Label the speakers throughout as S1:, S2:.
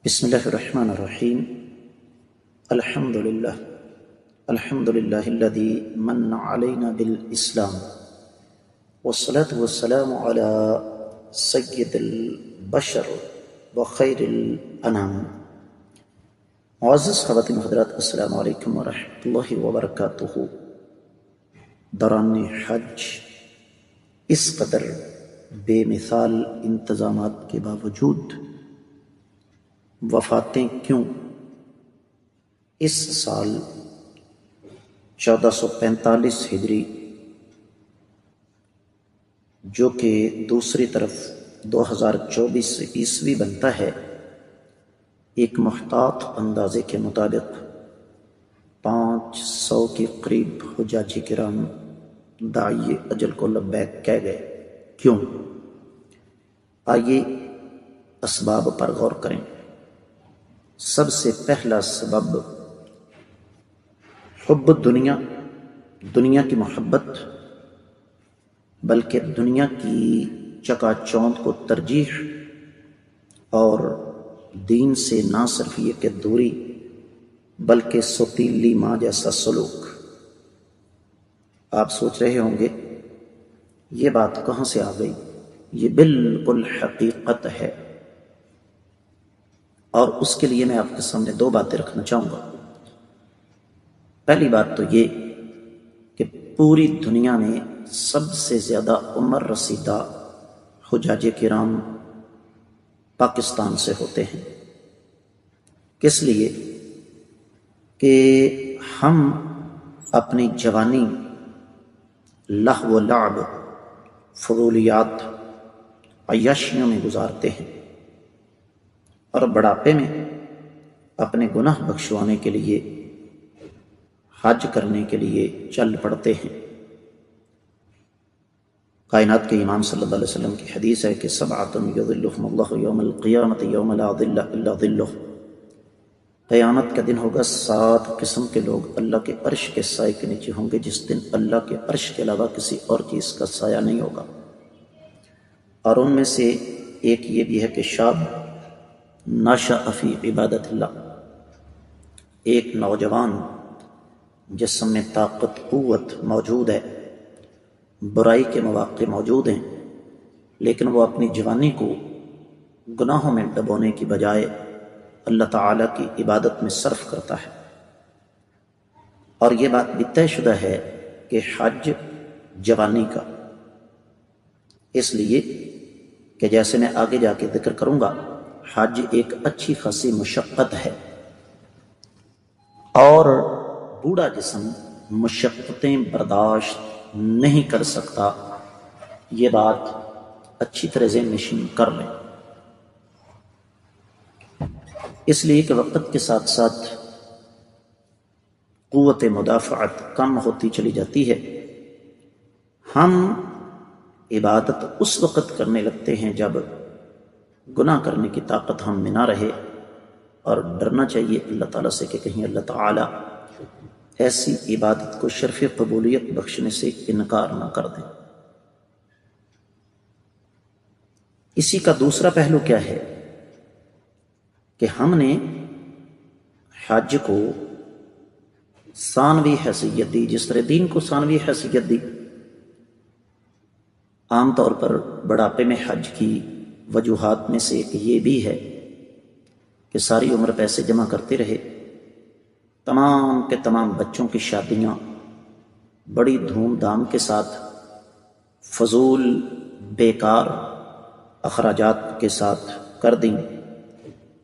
S1: بسم اللہ الرحمن الرحیم الحمد للہ الذی من علینا بالاسلام والصلاة والسلام علی سید البشر وخیر الانام۔ معزز خواتین حضرات، السلام علیکم ورحمۃ اللہ وبرکاتہ۔ دوران حج اس قدر بے مثال انتظامات کے باوجود وفاتیں کیوں؟ اس سال 1445 ہجری جو کہ دوسری طرف 2024 عیسوی بنتا ہے، ایک محتاط اندازے کے مطابق 500 کے قریب حجاج کرام داعی اجل کو لبیک کہہ گئے۔ کیوں؟ آئیے اسباب پر غور کریں۔ سب سے پہلا سبب حب دنیا کی محبت، بلکہ دنیا کی چکا چوند کو ترجیح، اور دین سے نہ صرف یہ کہ دوری بلکہ سوتیلی ماں جیسا سلوک۔ آپ سوچ رہے ہوں گے یہ بات کہاں سے آ گئی؟ یہ بالکل حقیقت ہے، اور اس کے لیے میں آپ کے سامنے دو باتیں رکھنا چاہوں گا۔ پہلی بات تو یہ کہ پوری دنیا میں سب سے زیادہ عمر رسیدہ حجاج کرام پاکستان سے ہوتے ہیں۔ کس لیے؟ کہ ہم اپنی جوانی لہو و لعب، فضولیات، عیاشیوں میں گزارتے ہیں، اور بڑھاپے میں اپنے گناہ بخشوانے کے لیے حج کرنے کے لیے چل پڑتے ہیں۔ کائنات کے امام صلی اللہ علیہ وسلم کی حدیث ہے کہ سبعۃ یظلهم اللہ یوم القیامۃ یوم لا ظل الا ظلہ۔ قیامت کا دن ہوگا، 7 قسم کے لوگ اللہ کے عرش کے سائے کے نیچے ہوں گے، جس دن اللہ کے عرش کے علاوہ کسی اور چیز کا سایہ نہیں ہوگا۔ اور ان میں سے ایک یہ بھی ہے کہ شاب نشأ فی عبادت اللہ، ایک نوجوان جسم میں طاقت قوت موجود ہے، برائی کے مواقع موجود ہیں، لیکن وہ اپنی جوانی کو گناہوں میں ڈبونے کی بجائے اللہ تعالیٰ کی عبادت میں صرف کرتا ہے۔ اور یہ بات بھی طے شدہ ہے کہ حج جوانی کا، اس لیے کہ جیسے میں آگے جا کے ذکر کروں گا، حج ایک اچھی خاصی مشقت ہے، اور بوڑھا جسم مشقتیں برداشت نہیں کر سکتا۔ یہ بات اچھی طرح ذہن نشین کر لیں، اس لیے کہ وقت کے ساتھ ساتھ قوت مدافعت کم ہوتی چلی جاتی ہے۔ ہم عبادت اس وقت کرنے لگتے ہیں جب گناہ کرنے کی طاقت ہم میں نہ رہے، اور ڈرنا چاہیے اللہ تعالیٰ سے کہ کہیں اللہ تعالیٰ ایسی عبادت کو شرف قبولیت بخشنے سے انکار نہ کر دیں۔ اسی کا دوسرا پہلو کیا ہے کہ ہم نے حج کو ثانوی حیثیت دی، جس طرح دین کو ثانوی حیثیت دی۔ عام طور پر بڑھاپے میں حج کی وجوہات میں سے ایک یہ بھی ہے کہ ساری عمر پیسے جمع کرتے رہے، تمام کے تمام بچوں کی شادیاں بڑی دھوم دھام کے ساتھ فضول بیکار اخراجات کے ساتھ کر دیں۔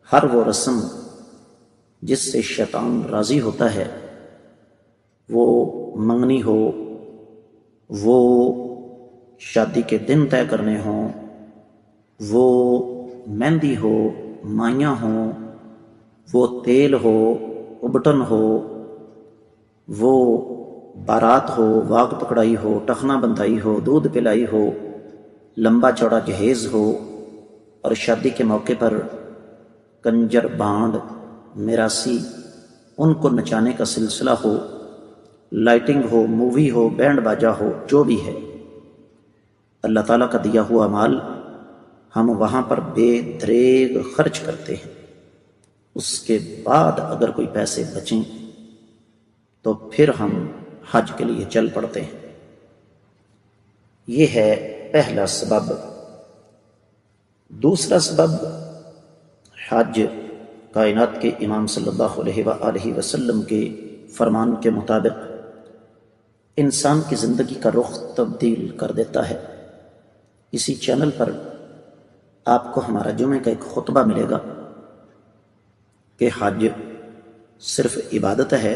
S1: ہر وہ رسم جس سے شیطان راضی ہوتا ہے، وہ منگنی ہو، وہ شادی کے دن طے کرنے ہوں، وہ مہندی ہو، مائیاں ہوں، وہ تیل ہو، ابٹن ہو، وہ بارات ہو، واگ پکڑائی ہو، ٹخنا بندھائی ہو، دودھ پلائی ہو، لمبا چوڑا جہیز ہو، اور شادی کے موقع پر کنجر بانڈ میراثی ان کو نچانے کا سلسلہ ہو، لائٹنگ ہو، مووی ہو، بینڈ باجا ہو، جو بھی ہے، اللہ تعالیٰ کا دیا ہوا مال ہم وہاں پر بے دریغ خرچ کرتے ہیں۔ اس کے بعد اگر کوئی پیسے بچیں تو پھر ہم حج کے لیے چل پڑتے ہیں۔ یہ ہے پہلا سبب۔ دوسرا سبب، حج کائنات کے امام صلی اللہ علیہ وآلہ وسلم کے فرمان کے مطابق انسان کی زندگی کا رخ تبدیل کر دیتا ہے۔ اسی چینل پر آپ کو ہمارا جمعے کا ایک خطبہ ملے گا کہ حج صرف عبادت ہے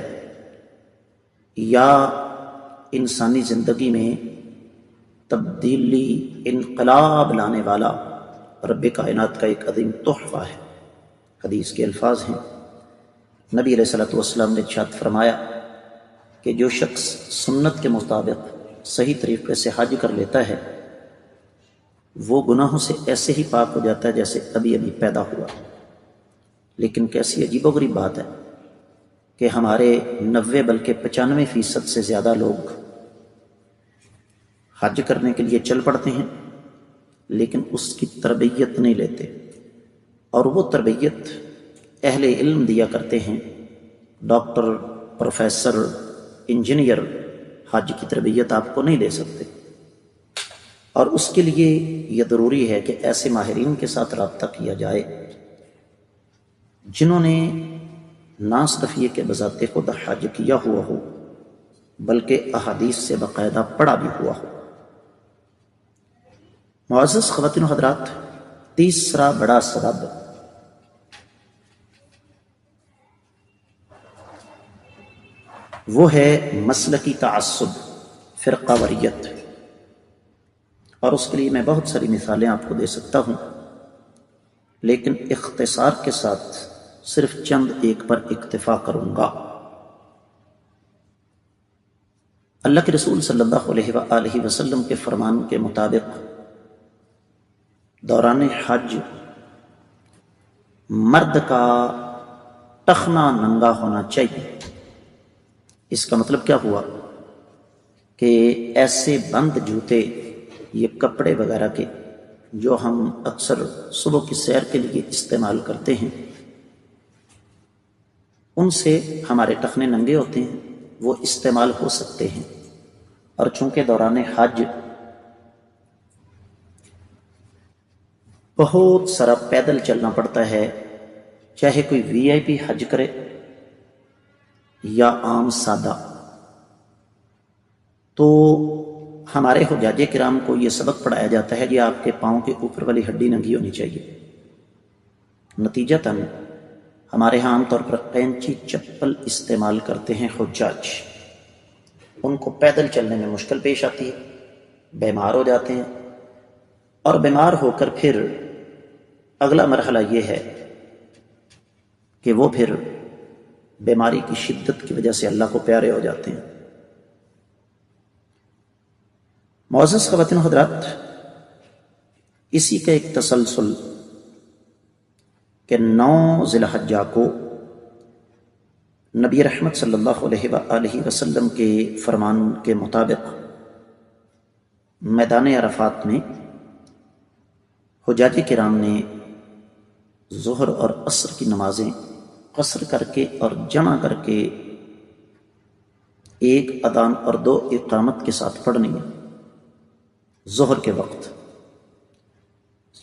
S1: یا انسانی زندگی میں تبدیلی، انقلاب لانے والا رب کائنات کا ایک عظیم تحفہ ہے۔ حدیث کے الفاظ ہیں، نبی علیہ الصلوۃ والسلام نے ارشاد فرمایا کہ جو شخص سنت کے مطابق صحیح طریقے سے حج کر لیتا ہے وہ گناہوں سے ایسے ہی پاک ہو جاتا ہے جیسے ابھی ابھی پیدا ہوا۔ لیکن کیسی عجیب و غریب بات ہے کہ ہمارے 90 بلکہ 95% سے زیادہ لوگ حج کرنے کے لیے چل پڑتے ہیں لیکن اس کی تربیت نہیں لیتے، اور وہ تربیت اہل علم دیا کرتے ہیں، ڈاکٹر، پروفیسر، انجینئر حج کی تربیت آپ کو نہیں دے سکتے۔ اور اس کے لیے یہ ضروری ہے کہ ایسے ماہرین کے ساتھ رابطہ کیا جائے جنہوں نے نہ صرف یہ کہ بذات خود حج کیا ہوا ہو بلکہ احادیث سے باقاعدہ پڑھا بھی ہوا ہو۔ معزز خواتین و حضرات، تیسرا بڑا سبب وہ ہے مسلکی تعصب، فرقہ واریت، اور اس کے لیے میں بہت ساری مثالیں آپ کو دے سکتا ہوں، لیکن اختصار کے ساتھ صرف چند ایک پر اکتفا کروں گا۔ اللہ کے رسول صلی اللہ علیہ وآلہ وسلم کے فرمان کے مطابق دوران حج مرد کا ٹخنا ننگا ہونا چاہیے۔ اس کا مطلب کیا ہوا کہ ایسے بند جوتے، یہ کپڑے وغیرہ کے جو ہم اکثر صبح کی سیر کے لیے استعمال کرتے ہیں ان سے ہمارے ٹخنے ننگے ہوتے ہیں، وہ استعمال ہو سکتے ہیں۔ اور چونکہ دوران حج بہت سارا پیدل چلنا پڑتا ہے، چاہے کوئی وی آئی پی حج کرے یا عام سادہ، تو ہمارے حجاج کرام کو یہ سبق پڑھایا جاتا ہے کہ آپ کے پاؤں کے اوپر والی ہڈی ننگی ہونی چاہیے۔ نتیجتاً ہمارے ہاں عام طور پر قینچی چپل استعمال کرتے ہیں حجاج، ان کو پیدل چلنے میں مشکل پیش آتی ہے، بیمار ہو جاتے ہیں، اور بیمار ہو کر پھر اگلا مرحلہ یہ ہے کہ وہ پھر بیماری کی شدت کی وجہ سے اللہ کو پیارے ہو جاتے ہیں۔ معزز خواتین و حضرات، اسی کا ایک تسلسل کہ 9 ذی الحجہ کو نبی رحمت صلی اللہ علیہ وآلہ وسلم کے فرمان کے مطابق میدان عرفات میں حجاج کرام نے ظہر اور عصر کی نمازیں قصر کر کے اور جمع کر کے 1 اذان اور 2 اقامت کے ساتھ پڑھنی ہے ظہر کے وقت۔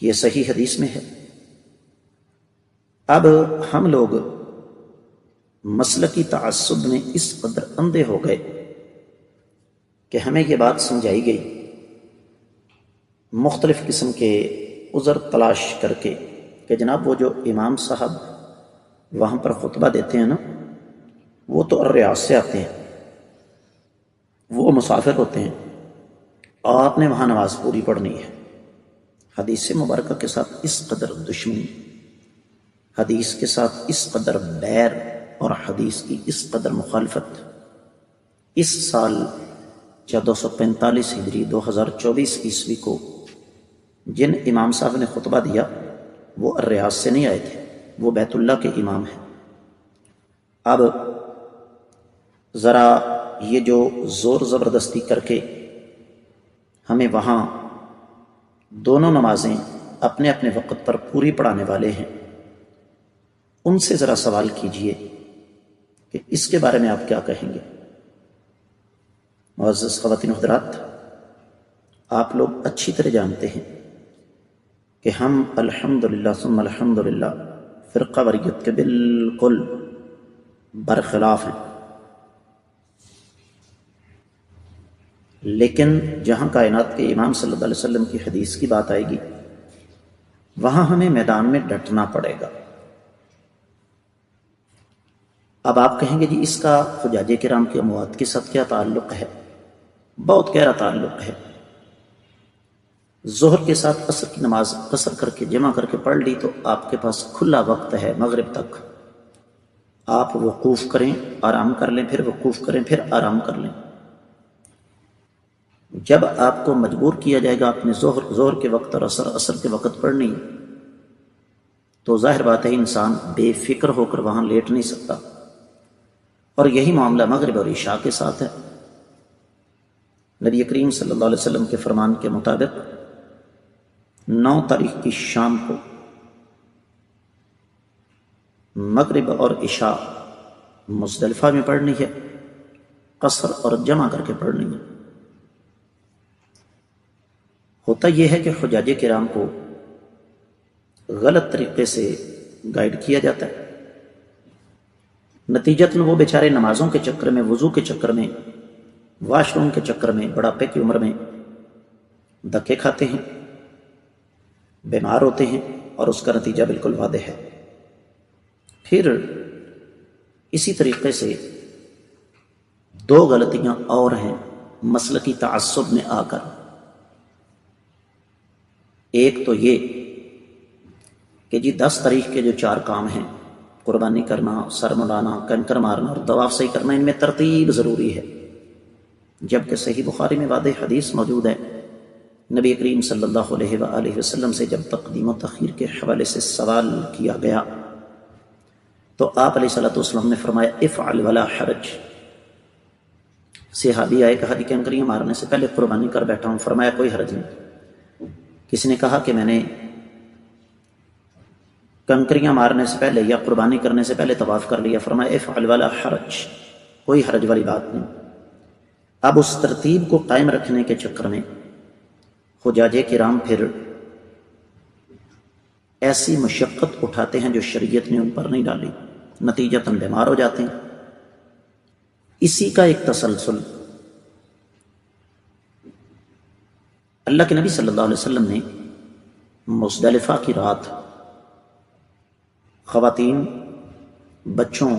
S1: یہ صحیح حدیث میں ہے۔ اب ہم لوگ مسلکی تعصب میں اس قدر اندھے ہو گئے کہ ہمیں یہ بات سمجھائی گئی مختلف قسم کے عذر تلاش کر کے کہ جناب وہ جو امام صاحب وہاں پر خطبہ دیتے ہیں نا، وہ تو الریاض سے آتے ہیں، وہ مسافر ہوتے ہیں، آپ نے وہاں نماز پوری پڑھنی ہے۔ حدیث مبارکہ کے ساتھ اس قدر دشمنی، حدیث کے ساتھ اس قدر بیر اور حدیث کی اس قدر مخالفت، اس سال 1445 ہجری 2024 عیسوی کو جن امام صاحب نے خطبہ دیا وہ الریاض سے نہیں آئے تھے، وہ بیت اللہ کے امام ہیں۔ اب ذرا یہ جو زور زبردستی کر کے ہمیں وہاں دونوں نمازیں اپنے اپنے وقت پر پوری پڑھانے والے ہیں، ان سے ذرا سوال کیجئے کہ اس کے بارے میں آپ کیا کہیں گے۔ معزز خواتین و حضرات، آپ لوگ اچھی طرح جانتے ہیں کہ ہم الحمدللہ ثم الحمدللہ فرقہ واریت کے بالکل برخلاف ہیں، لیکن جہاں کائنات کے امام صلی اللہ علیہ وسلم کی حدیث کی بات آئے گی وہاں ہمیں میدان میں ڈٹنا پڑے گا۔ اب آپ کہیں گے جی اس کا حجاج کرام کی اموات کے ساتھ کیا تعلق ہے؟ بہت گہرا تعلق ہے۔ ظہر کے ساتھ عصر کی نماز قصر کر کے جمع کر کے پڑھ لی تو آپ کے پاس کھلا وقت ہے مغرب تک، آپ وقوف کریں آرام کر لیں، پھر وقوف کریں پھر آرام کر لیں۔ جب آپ کو مجبور کیا جائے گا اپنے ظہر کے وقت اور عصر کے وقت پڑھنی، تو ظاہر بات ہے انسان بے فکر ہو کر وہاں لیٹ نہیں سکتا، اور یہی معاملہ مغرب اور عشاء کے ساتھ ہے۔ نبی کریم صلی اللہ علیہ وسلم کے فرمان کے مطابق 9 تاریخ کی شام کو مغرب اور عشاء مزدلفہ میں پڑھنی ہے، قصر اور جمع کر کے پڑھنی ہے۔ ہوتا یہ ہے کہ حجاج کرام کو غلط طریقے سے گائیڈ کیا جاتا ہے، نتیجتاً وہ بیچارے نمازوں کے چکر میں، وضو کے چکر میں، واش روم کے چکر میں، بڑھاپے کی عمر میں دھکے کھاتے ہیں، بیمار ہوتے ہیں، اور اس کا نتیجہ بالکل واضح ہے۔ پھر اسی طریقے سے 2 غلطیاں اور ہیں مسلکی تعصب میں آ کر۔ ایک تو یہ کہ جی 10 تاریخ کے جو 4 کام ہیں، قربانی کرنا، سر مڈانا، کنکر مارنا اور طواف صحیح کرنا، ان میں ترتیب ضروری ہے، جبکہ صحیح بخاری میں واضح حدیث موجود ہے۔ نبی کریم صلی اللہ علیہ وآلہ وسلم سے جب تقدیم و تاخیر کے حوالے سے سوال کیا گیا تو آپ علیہ الصلوۃ والسلام نے فرمایا افعل ولا حرج۔ صحابی آئے، کہا کہ کنکریاں مارنے سے پہلے قربانی کر بیٹھا ہوں، فرمایا کوئی حرج نہیں۔ کسی نے کہا کہ میں نے کنکریاں مارنے سے پہلے یا قربانی کرنے سے پہلے طواف کر لیا، فرمایا افعل ولا حرج، کوئی حرج والی بات نہیں۔ اب اس ترتیب کو قائم رکھنے کے چکر میں حجاج کرام پھر ایسی مشقت اٹھاتے ہیں جو شریعت نے ان پر نہیں ڈالی، نتیجتاً بیمار ہو جاتے ہیں۔ اسی کا ایک تسلسل اللہ کے نبی صلی اللہ علیہ وسلم نے مزدلفہ کی رات خواتین، بچوں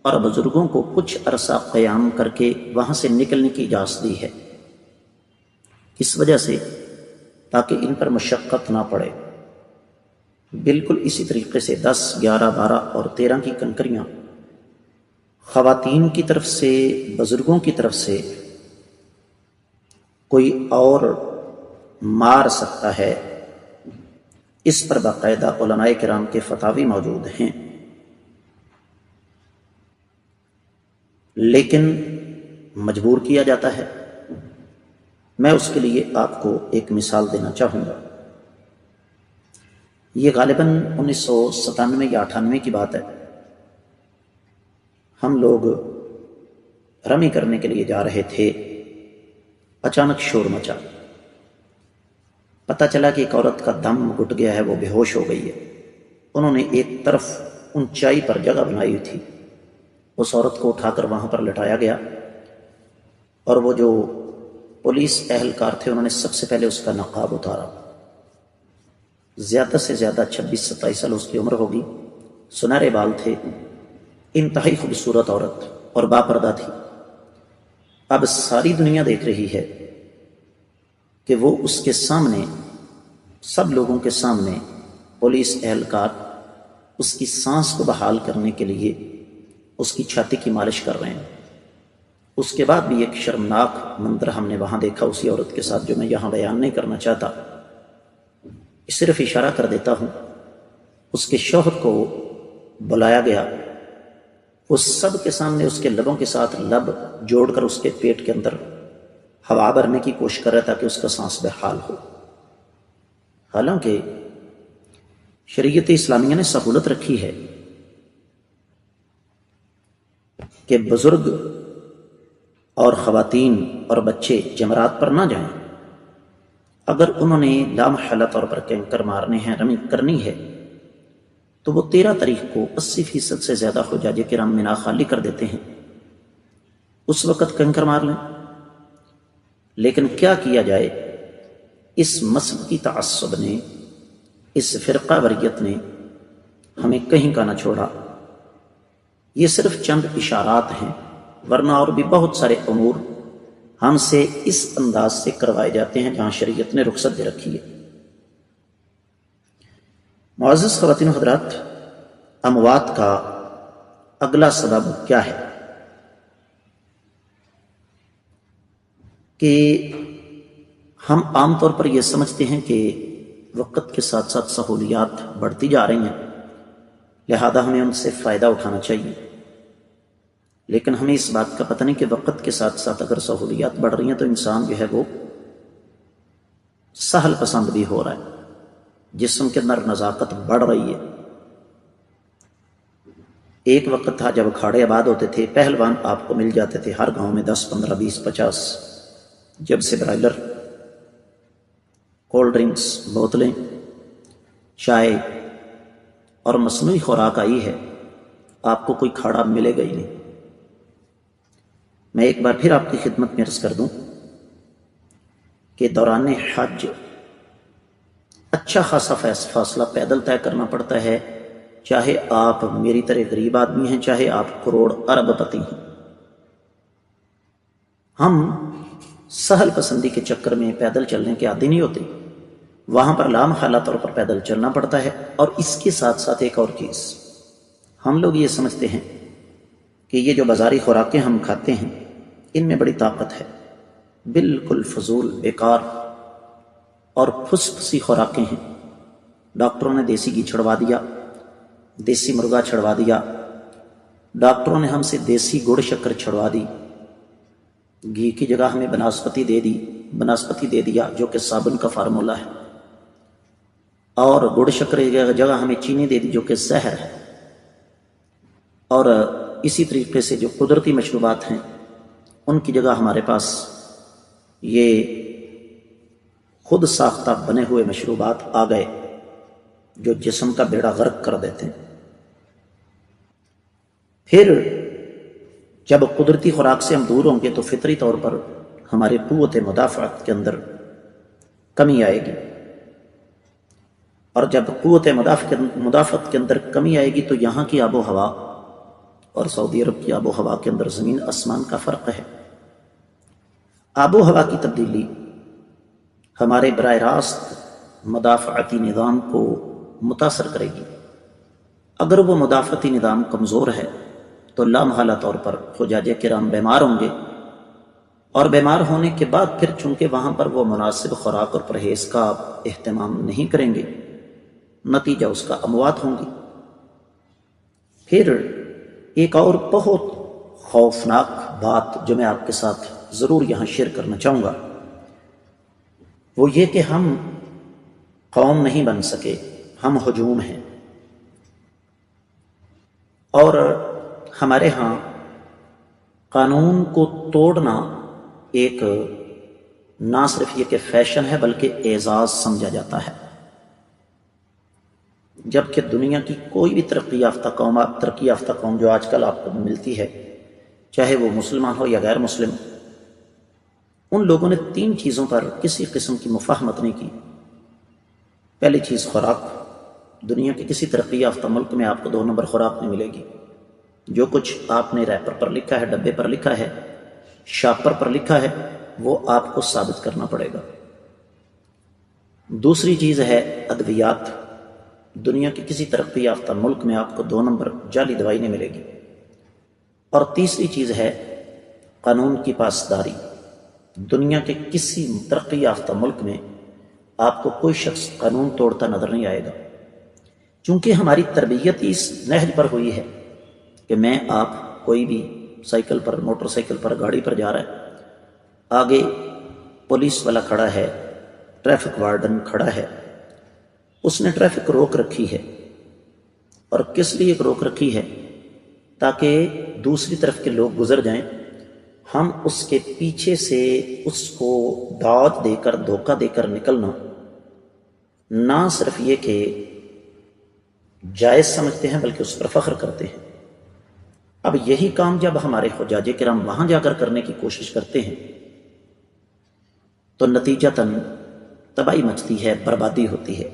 S1: اور بزرگوں کو کچھ عرصہ قیام کر کے وہاں سے نکلنے کی اجازت دی ہے، اس وجہ سے تاکہ ان پر مشقت نہ پڑے۔ بالکل اسی طریقے سے 10، 11، 12 اور 13 کی کنکریاں خواتین کی طرف سے، بزرگوں کی طرف سے کوئی اور مار سکتا ہے، اس پر باقاعدہ علماء کرام کے فتاوی موجود ہیں، لیکن مجبور کیا جاتا ہے۔ میں اس کے لیے آپ کو ایک مثال دینا چاہوں گا۔ یہ غالباً 1997 یا 98 کی بات ہے۔ ہم لوگ رمی کرنے کے لیے جا رہے تھے، اچانک شور مچا، پتہ چلا کہ ایک عورت کا دم گھٹ گیا ہے، وہ بے ہوش ہو گئی ہے۔ انہوں نے ایک طرف اونچائی پر جگہ بنائی ہوئی تھی، اس عورت کو اٹھا کر وہاں پر لٹایا گیا، اور وہ جو پولیس اہلکار تھے انہوں نے سب سے پہلے اس کا نقاب اتارا۔ زیادہ سے زیادہ 26-27 سال اس کی عمر ہوگی، سنہرے بال تھے، انتہائی خوبصورت عورت اور باپردہ تھی۔ اب ساری دنیا دیکھ رہی ہے کہ وہ اس کے سامنے، سب لوگوں کے سامنے، پولیس اہلکار اس کی سانس کو بحال کرنے کے لیے اس کی چھاتی کی مالش کر رہے ہیں۔ اس کے بعد بھی ایک شرمناک منظر ہم نے وہاں دیکھا اسی عورت کے ساتھ، جو میں یہاں بیان نہیں کرنا چاہتا، صرف اشارہ کر دیتا ہوں۔ اس کے شوہر کو بلایا گیا، وہ سب کے سامنے اس کے لبوں کے ساتھ لب جوڑ کر اس کے پیٹ کے اندر ہوا بھرنے کی کوشش کر رہا تھا کہ اس کا سانس بحال ہو۔ حالانکہ شریعت اسلامیہ نے سہولت رکھی ہے کہ بزرگ اور خواتین اور بچے جمرات پر نہ جائیں۔ اگر انہوں نے لامحالہ طور پر کینکر مارنے ہیں، رمنگ کرنی ہے، تو وہ 13 تاریخ کو 80% سے زیادہ حجاج کرام مینا خالی کر دیتے ہیں، اس وقت کینکر مار لیں۔ لیکن کیا کیا جائے، اس مذہبی تعصب نے، اس فرقہ واریت نے ہمیں کہیں کا نہ چھوڑا۔ یہ صرف چند اشارات ہیں، ورنہ اور بھی بہت سارے امور ہم سے اس انداز سے کروائے جاتے ہیں جہاں شریعت نے رخصت دے رکھی ہے۔ معزز خواتین و حضرات، اموات کا اگلا سبب کیا ہے کہ ہم عام طور پر یہ سمجھتے ہیں کہ وقت کے ساتھ ساتھ سہولیات بڑھتی جا رہی ہیں، لہذا ہمیں ان سے فائدہ اٹھانا چاہیے۔ لیکن ہمیں اس بات کا پتہ نہیں کہ وقت کے ساتھ ساتھ اگر سہولیات بڑھ رہی ہیں تو انسان جو ہے وہ سہل پسند بھی ہو رہا ہے، جسم کے اندر نزاکت بڑھ رہی ہے۔ ایک وقت تھا جب کھاڑے آباد ہوتے تھے، پہلوان آپ کو مل جاتے تھے ہر گاؤں میں 10 15 20 50۔ جب سے برائلر، کولڈ ڈرنکس، بوتلیں، چائے اور مصنوعی خوراک آئی ہے، آپ کو کوئی کھاڑا ملے گا ہی نہیں۔ میں ایک بار پھر آپ کی خدمت میں عرض کر دوں کہ دوران حج اچھا خاصا فاصلہ پیدل طے کرنا پڑتا ہے، چاہے آپ میری طرح غریب آدمی ہیں، چاہے آپ کروڑ ارب پتی ہیں۔ ہم سہل پسندی کے چکر میں پیدل چلنے کے عادی نہیں ہوتے، وہاں پر لامحالہ طور پر پیدل چلنا پڑتا ہے۔ اور اس کے ساتھ ساتھ ایک اور چیز، ہم لوگ یہ سمجھتے ہیں کہ یہ جو بازاری خوراکیں ہم کھاتے ہیں ان میں بڑی طاقت ہے، بالکل فضول، بیکار اور پھس پھسی خوراکیں ہیں۔ ڈاکٹروں نے دیسی گھی چھڑوا دیا، دیسی مرغا چھڑوا دیا، ڈاکٹروں نے ہم سے دیسی گڑ شکر چھڑوا دی، گھی کی جگہ ہمیں بناسپتی دے دیا جو کہ صابن کا فارمولہ ہے، اور گڑ شکر کی جگہ ہمیں چینی دے دی جو کہ زہر ہے۔ اور اسی طریقے سے جو قدرتی مشروبات ہیں ان کی جگہ ہمارے پاس یہ خود ساختہ بنے ہوئے مشروبات آ گئے جو جسم کا بیڑا غرق کر دیتے ہیں۔ پھر جب قدرتی خوراک سے ہم دور ہوں گے تو فطری طور پر ہماری قوت مدافعت کے اندر کمی آئے گی، اور جب قوت مدافعت کے اندر کمی آئے گی تو یہاں کی آب و ہوا اور سعودی عرب کی آب و ہوا کے اندر زمین آسمان کا فرق ہے۔ آب و ہوا کی تبدیلی ہمارے براہ راست مدافعتی نظام کو متاثر کرے گی۔ اگر وہ مدافعتی نظام کمزور ہے تو لامحالہ طور پر حجاج کرام بیمار ہوں گے، اور بیمار ہونے کے بعد پھر چونکہ وہاں پر وہ مناسب خوراک اور پرہیز کا اہتمام نہیں کریں گے، نتیجہ اس کا اموات ہوں گی۔ پھر ایک اور بہت خوفناک بات جو میں آپ کے ساتھ ضرور یہاں شیئر کرنا چاہوں گا، وہ یہ کہ ہم قوم نہیں بن سکے، ہم ہجوم ہیں۔ اور ہمارے ہاں قانون کو توڑنا ایک نہ صرف یہ کہ فیشن ہے بلکہ اعزاز سمجھا جاتا ہے، جبکہ دنیا کی کوئی بھی ترقی یافتہ قوم جو آج کل آپ کو ملتی ہے، چاہے وہ مسلمان ہو یا غیر مسلم، ان لوگوں نے 3 چیزوں پر کسی قسم کی مفاہمت نہیں کی۔ پہلی چیز خوراک، دنیا کے کسی ترقی یافتہ ملک میں آپ کو 2 نمبر خوراک نہیں ملے گی۔ جو کچھ آپ نے ریپر پر لکھا ہے، ڈبے پر لکھا ہے، شاپر پر لکھا ہے، وہ آپ کو ثابت کرنا پڑے گا۔ دوسری چیز ہے ادویات، دنیا کے کسی ترقی یافتہ ملک میں آپ کو 2 نمبر جعلی دوائی نہیں ملے گی۔ اور تیسری چیز ہے قانون کی پاسداری، دنیا کے کسی ترقی یافتہ ملک میں آپ کو کوئی شخص قانون توڑتا نظر نہیں آئے گا، چونکہ ہماری تربیت اس نہج پر ہوئی ہے کہ میں آپ کوئی بھی سائیکل پر، موٹر سائیکل پر، گاڑی پر جا رہا ہے، آگے پولیس والا کھڑا ہے، ٹریفک وارڈن کھڑا ہے، اس نے ٹریفک روک رکھی ہے، اور کس لیے روک رکھی ہے؟ تاکہ دوسری طرف کے لوگ گزر جائیں، ہم اس کے پیچھے سے اس کو ڈاج دے کر، دھوکہ دے کر نکلنا نہ صرف یہ کہ جائز سمجھتے ہیں بلکہ اس پر فخر کرتے ہیں۔ اب یہی کام جب ہمارے حجاج کرام وہاں جا کر کرنے کی کوشش کرتے ہیں تو نتیجتاً تباہی مچتی ہے، بربادی ہوتی ہے۔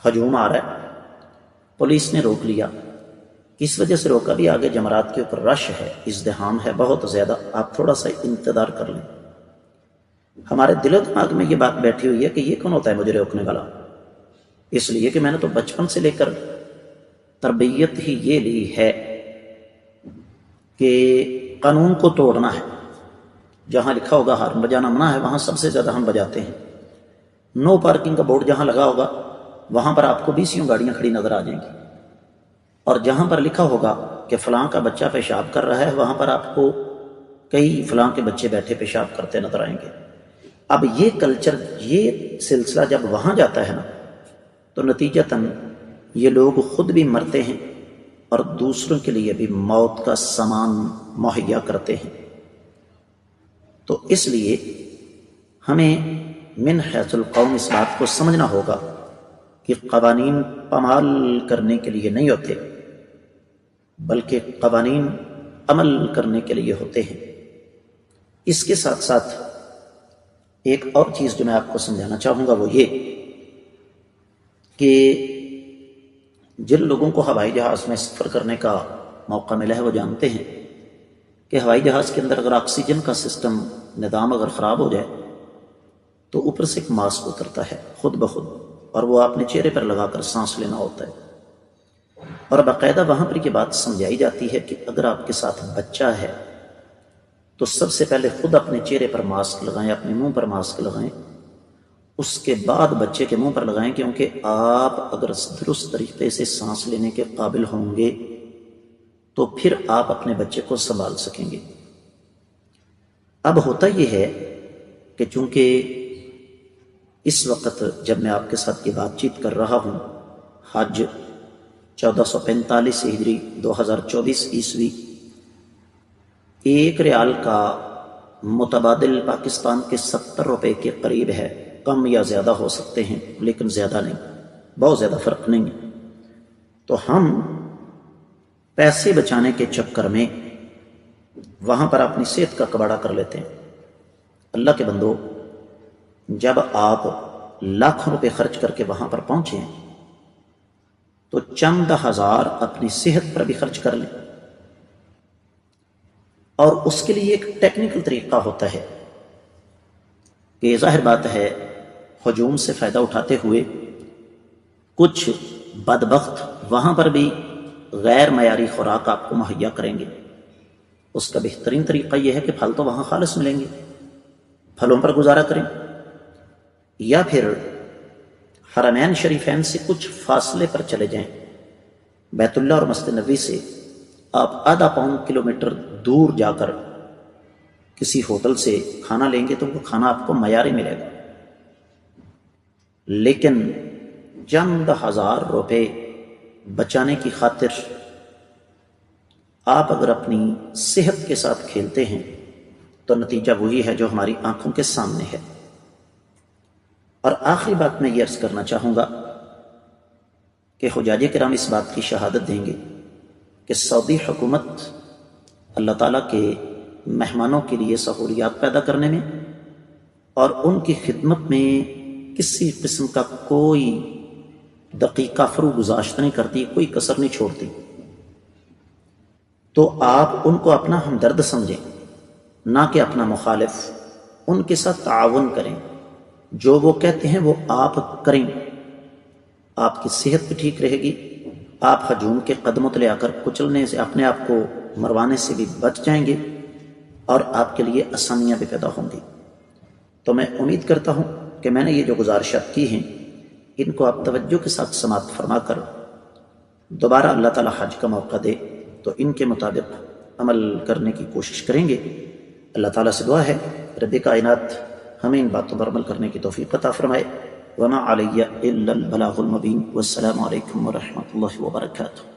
S1: ہجوم آ رہا ہے، پولیس نے روک لیا، کس وجہ سے روکا؟ بھی آگے جمرات کے اوپر رش ہے، ازدحام ہے بہت زیادہ، آپ تھوڑا سا انتظار کر لیں۔ ہمارے دل و دماغ میں یہ بات بیٹھی ہوئی ہے کہ یہ کون ہوتا ہے مجھے روکنے والا؟ اس لیے کہ میں نے تو بچپن سے لے کر تربیت ہی یہ لی ہے کہ قانون کو توڑنا ہے۔ جہاں لکھا ہوگا ہارن بجانا منع ہے وہاں سب سے زیادہ ہم بجاتے ہیں۔ نو پارکنگ کا بورڈ جہاں لگا ہوگا وہاں پر آپ کو 20 گاڑیاں کھڑی نظر آ جائیں گی، اور جہاں پر لکھا ہوگا کہ فلاں کا بچہ پیشاب کر رہا ہے وہاں پر آپ کو کئی فلاں کے بچے بیٹھے پیشاب کرتے نظر آئیں گے۔ اب یہ کلچر، یہ سلسلہ جب وہاں جاتا ہے نا تو نتیجتاً یہ لوگ خود بھی مرتے ہیں اور دوسروں کے لیے بھی موت کا سامان مہیا کرتے ہیں۔ تو اس لیے ہمیں من حیث القوم اس بات کو سمجھنا ہوگا کہ قوانین پامال کرنے کے لیے نہیں ہوتے بلکہ قوانین عمل کرنے کے لیے ہوتے ہیں۔ اس کے ساتھ ساتھ ایک اور چیز جو میں آپ کو سمجھانا چاہوں گا وہ یہ کہ جن لوگوں کو ہوائی جہاز میں سفر کرنے کا موقع ملا ہے وہ جانتے ہیں کہ ہوائی جہاز کے اندر اگر آکسیجن کا سسٹم نظام اگر خراب ہو جائے تو اوپر سے ایک ماسک اترتا ہے خود بخود، اور وہ اپنے چہرے پر لگا کر سانس لینا ہوتا ہے، اور باقاعدہ وہاں پر یہ بات سمجھائی جاتی ہے کہ اگر آپ کے ساتھ بچہ ہے تو سب سے پہلے خود اپنے چہرے پر ماسک لگائیں، اپنے منہ پر ماسک لگائیں، اس کے بعد بچے کے منہ پر لگائیں، کیونکہ آپ اگر درست طریقے سے سانس لینے کے قابل ہوں گے تو پھر آپ اپنے بچے کو سنبھال سکیں گے۔ اب ہوتا یہ ہے کہ چونکہ اس وقت جب میں آپ کے ساتھ یہ بات چیت کر رہا ہوں حج 1445 ہجری 2024 عیسوی، 1 ریال کا متبادل پاکستان کے 70 روپے کے قریب ہے، کم یا زیادہ ہو سکتے ہیں لیکن زیادہ نہیں، بہت زیادہ فرق نہیں ہے۔ تو ہم پیسے بچانے کے چکر میں وہاں پر اپنی صحت کا کباڑہ کر لیتے ہیں۔ اللہ کے بندو، جب آپ لاکھوں روپے خرچ کر کے وہاں پر پہنچیں تو چند ہزار اپنی صحت پر بھی خرچ کر لیں، اور اس کے لیے ایک ٹیکنیکل طریقہ ہوتا ہے کہ ظاہر بات ہے ہجوم سے فائدہ اٹھاتے ہوئے کچھ بدبخت وہاں پر بھی غیر معیاری خوراک آپ کو مہیا کریں گے۔ اس کا بہترین طریقہ یہ ہے کہ پھل تو وہاں خالص ملیں گے، پھلوں پر گزارا کریں، یا پھر حرمین شریفین سے کچھ فاصلے پر چلے جائیں۔ بیت اللہ اور مسجد نبوی سے آپ آدھا پون کلومیٹر دور جا کر کسی ہوٹل سے کھانا لیں گے تو وہ کھانا آپ کو معیاری ملے گا، لیکن چند ہزار روپے بچانے کی خاطر آپ اگر اپنی صحت کے ساتھ کھیلتے ہیں تو نتیجہ وہی ہے جو ہماری آنکھوں کے سامنے ہے۔ اور آخری بات میں یہ عرض کرنا چاہوں گا کہ حجاج کرام اس بات کی شہادت دیں گے کہ سعودی حکومت اللہ تعالیٰ کے مہمانوں کے لیے سہولیات پیدا کرنے میں اور ان کی خدمت میں کسی قسم کا کوئی دقیقہ فرو گزاشت نہیں کرتی، کوئی کسر نہیں چھوڑتی۔ تو آپ ان کو اپنا ہمدرد سمجھیں، نہ کہ اپنا مخالف۔ ان کے ساتھ تعاون کریں، جو وہ کہتے ہیں وہ آپ کریں، آپ کی صحت بھی ٹھیک رہے گی، آپ ہجوم کے قدموں تلے آ کر کچلنے سے، اپنے آپ کو مروانے سے بھی بچ جائیں گے، اور آپ کے لیے آسانیاں بھی پیدا ہوں گی۔ تو میں امید کرتا ہوں کہ میں نے یہ جو گزارشات کی ہیں ان کو آپ توجہ کے ساتھ سماعت فرما کر دوبارہ اللہ تعالیٰ حج کا موقع دے تو ان کے مطابق عمل کرنے کی کوشش کریں گے۔ اللہ تعالیٰ سے دعا ہے رب کائنات ہمیں ان باتوں پر عمل کرنے کی توفیق عطا فرمائے۔ وما علیہ الا البلاغ المبین، والسلام علیکم ورحمۃ اللہ وبرکاتہ۔